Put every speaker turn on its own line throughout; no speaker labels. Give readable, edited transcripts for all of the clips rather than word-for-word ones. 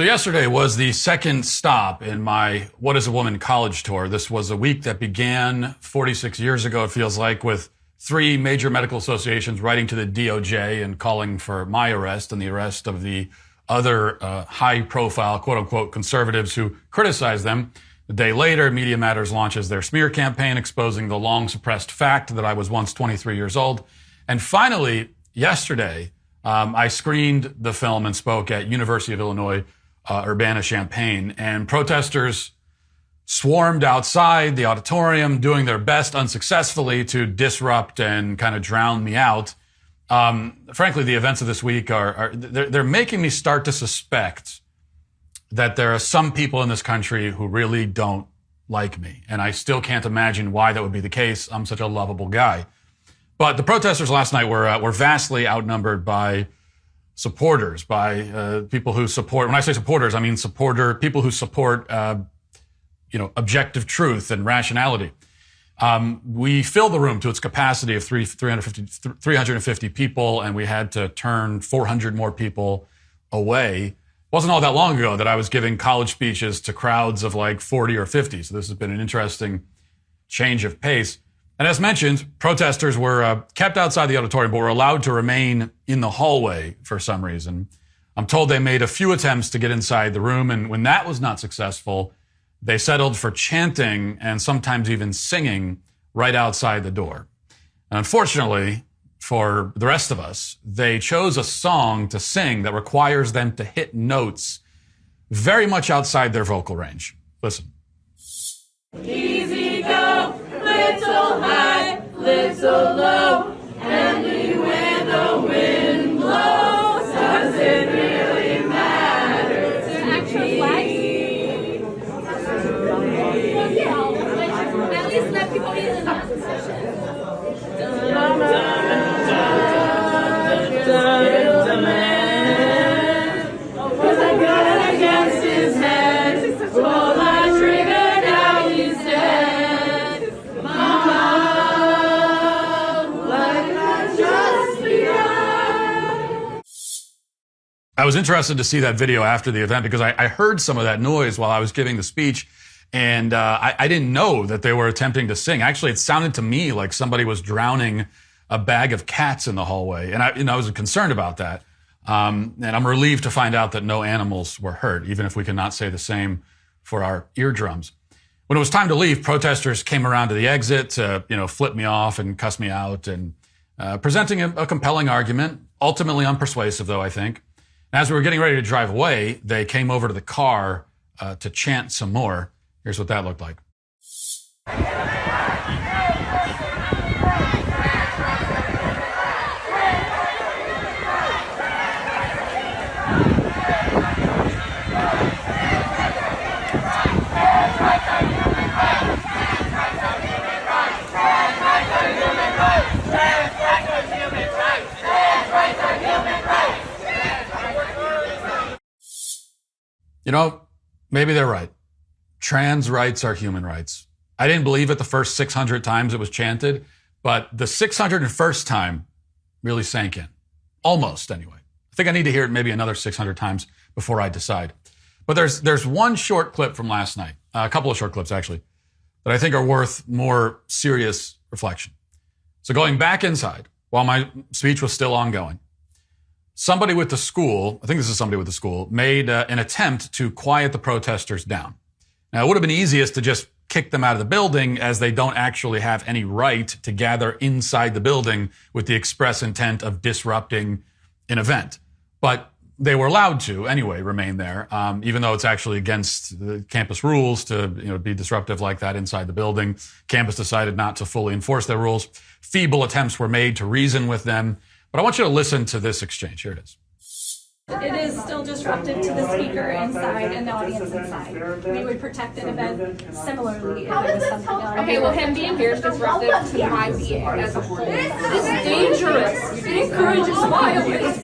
So yesterday was the second stop in my What is a Woman college tour. This was a week that began 46 years ago, it feels like, with three major medical associations writing to the DOJ and calling for my arrest and the arrest of the other high-profile, quote-unquote, conservatives who criticized them. The day later, Media Matters launches their smear campaign exposing the long-suppressed fact that I was once 23 years old. And finally, yesterday, I screened the film and spoke at University of Illinois Urbana-Champaign, and protesters swarmed outside the auditorium, doing their best unsuccessfully to disrupt and kind of drown me out. Frankly, the events of this week they're making me start to suspect that there are some people in this country who really don't like me, and I still can't imagine why that would be the case. I'm such a lovable guy. But the protesters last night were vastly outnumbered by supporters, by people who support. When I say supporters, I mean people who support, objective truth and rationality. We filled the room to its capacity of 350 people, and we had to turn 400 more people away. It wasn't all that long ago that I was giving college speeches to crowds of like 40 or 50. So this has been an interesting change of pace. And as mentioned, protesters were kept outside the auditorium, but were allowed to remain in the hallway for some reason. I'm told they made a few attempts to get inside the room, and when that was not successful, they settled for chanting and sometimes even singing right outside the door. And unfortunately, for the rest of us, they chose a song to sing that requires them to hit notes very much outside their vocal range. Listen.
Easy go, little high, little low, and anywhere the wind blows, does it really matter to me?
At least let people be in that position.
Was a gun against his head, pull the trigger, now he's dead. Mama, life has just begun.
I was interested to see that video after the event because I heard some of that noise while I was giving the speech, and I didn't know that they were attempting to sing. Actually, it sounded to me like somebody was drowning a bag of cats in the hallway, and I was concerned about that. And I'm relieved to find out that no animals were hurt, even if we cannot say the same for our eardrums. When it was time to leave, protesters came around to the exit to, flip me off and cuss me out, and presenting a compelling argument, ultimately unpersuasive, though, I think. And as we were getting ready to drive away, they came over to the car to chant some more. Here's what that looked like. Maybe they're right. Trans rights are human rights. I didn't believe it the first 600 times it was chanted, but the 601st time really sank in. Almost, anyway. I think I need to hear it maybe another 600 times before I decide. But there's one short clip from last night, a couple of short clips actually, that I think are worth more serious reflection. So going back inside, while my speech was still ongoing, somebody with the school, I think this is somebody with the school, made an attempt to quiet the protesters down. Now, it would have been easiest to just kick them out of the building, as they don't actually have any right to gather inside the building with the express intent of disrupting an event. But they were allowed to, anyway, remain there, even though it's actually against the campus rules to be disruptive like that inside the building. Campus decided not to fully enforce their rules. Feeble attempts were made to reason with them. But I want you to listen to this exchange. Here it is.
It is still disruptive to the speaker inside and the audience inside. We would protect an event similarly if it was something else.
Okay, well, him being here is disruptive to my being as a whole. This is dangerous. It encourages violence.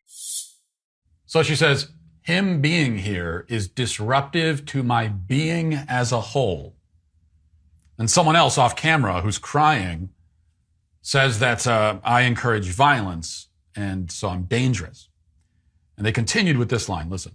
So she says, him being here is disruptive to my being as a whole. And someone else off camera who's crying says that I encourage violence, and so I'm dangerous. And they continued with this line. Listen.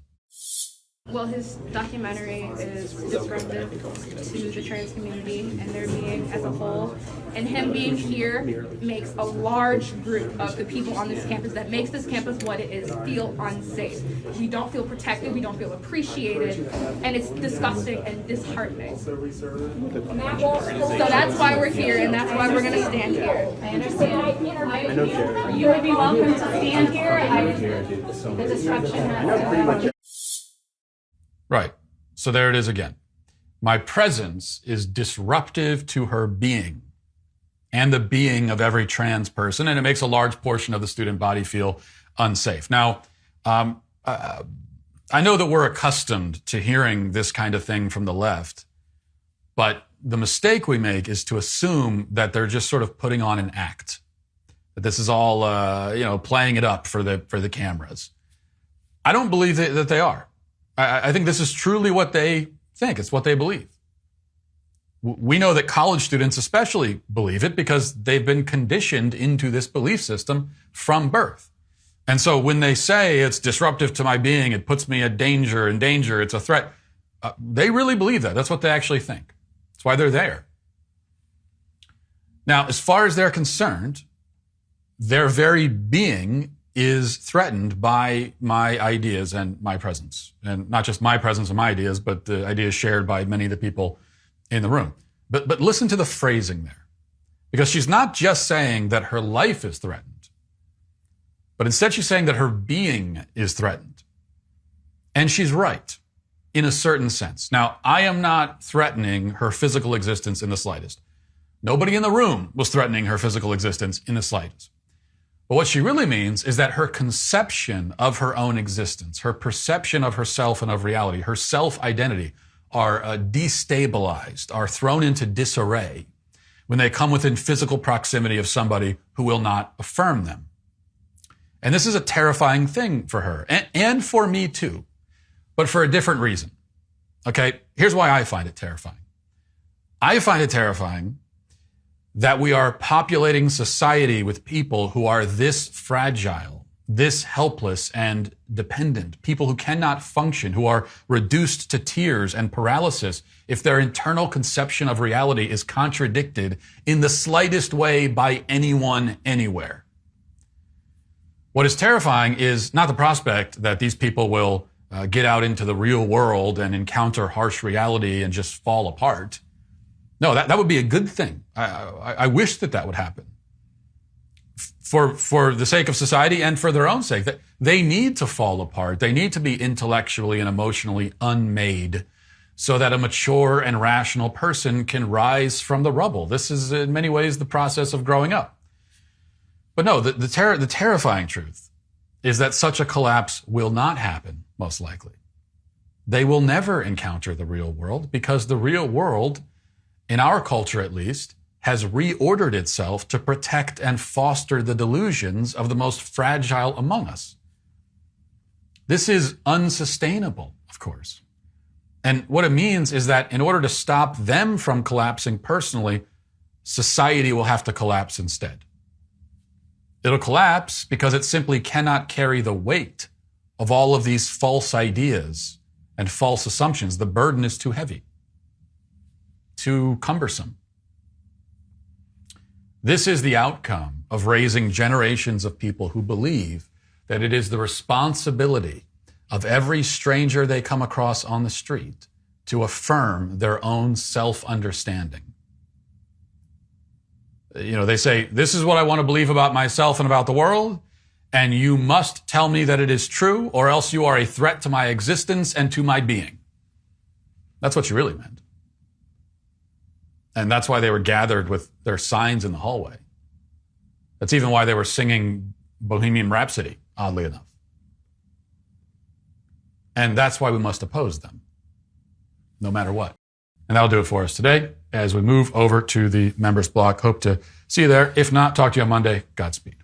Well, his documentary is disruptive to the trans community and their being as a whole. And him being here makes a large group of the people on this campus that makes this campus what it is feel unsafe. We don't feel protected, we don't feel appreciated, and it's disgusting and disheartening. So that's why we're here, and that's why we're going to stand here.
I understand. You would be welcome to stand here. The disruption has to.
Right. So there it is again. My presence is disruptive to her being and the being of every trans person, and it makes a large portion of the student body feel unsafe. Now, I know that we're accustomed to hearing this kind of thing from the left, but the mistake we make is to assume that they're just sort of putting on an act, that this is all, playing it up for the cameras. I don't believe that they are. I think this is truly what they think. It's what they believe. We know that college students especially believe it because they've been conditioned into this belief system from birth. And so when they say it's disruptive to my being, it puts me in danger, it's a threat, they really believe that. That's what they actually think. That's why they're there. Now, as far as they're concerned, their very being is threatened by my ideas and my presence. And not just my presence and my ideas, but the ideas shared by many of the people in the room. But listen to the phrasing there. Because she's not just saying that her life is threatened, but instead she's saying that her being is threatened. And she's right, in a certain sense. Now, I am not threatening her physical existence in the slightest. Nobody in the room was threatening her physical existence in the slightest. But what she really means is that her conception of her own existence, her perception of herself and of reality, her self-identity are destabilized, are thrown into disarray when they come within physical proximity of somebody who will not affirm them. And this is a terrifying thing for her, and for me too, but for a different reason. Okay, here's why I find it terrifying. I find it terrifying that we are populating society with people who are this fragile, this helpless and dependent, people who cannot function, who are reduced to tears and paralysis if their internal conception of reality is contradicted in the slightest way by anyone, anywhere. What is terrifying is not the prospect that these people will get out into the real world and encounter harsh reality and just fall apart. No, that would be a good thing. I wish that would happen for the sake of society and for their own sake. That they need to fall apart. They need to be intellectually and emotionally unmade so that a mature and rational person can rise from the rubble. This is in many ways the process of growing up. But no, the terrifying truth is that such a collapse will not happen, most likely. They will never encounter the real world because the real world, in our culture at least, has reordered itself to protect and foster the delusions of the most fragile among us. This is unsustainable, of course. And what it means is that in order to stop them from collapsing personally, society will have to collapse instead. It'll collapse because it simply cannot carry the weight of all of these false ideas and false assumptions. The burden is too heavy, too cumbersome. This is the outcome of raising generations of people who believe that it is the responsibility of every stranger they come across on the street to affirm their own self-understanding. They say, this is what I want to believe about myself and about the world, and you must tell me that it is true, or else you are a threat to my existence and to my being. That's what she really meant. And that's why they were gathered with their signs in the hallway. That's even why they were singing Bohemian Rhapsody, oddly enough. And that's why we must oppose them, no matter what. And that'll do it for us today as we move over to the members block. Hope to see you there. If not, talk to you on Monday. Godspeed.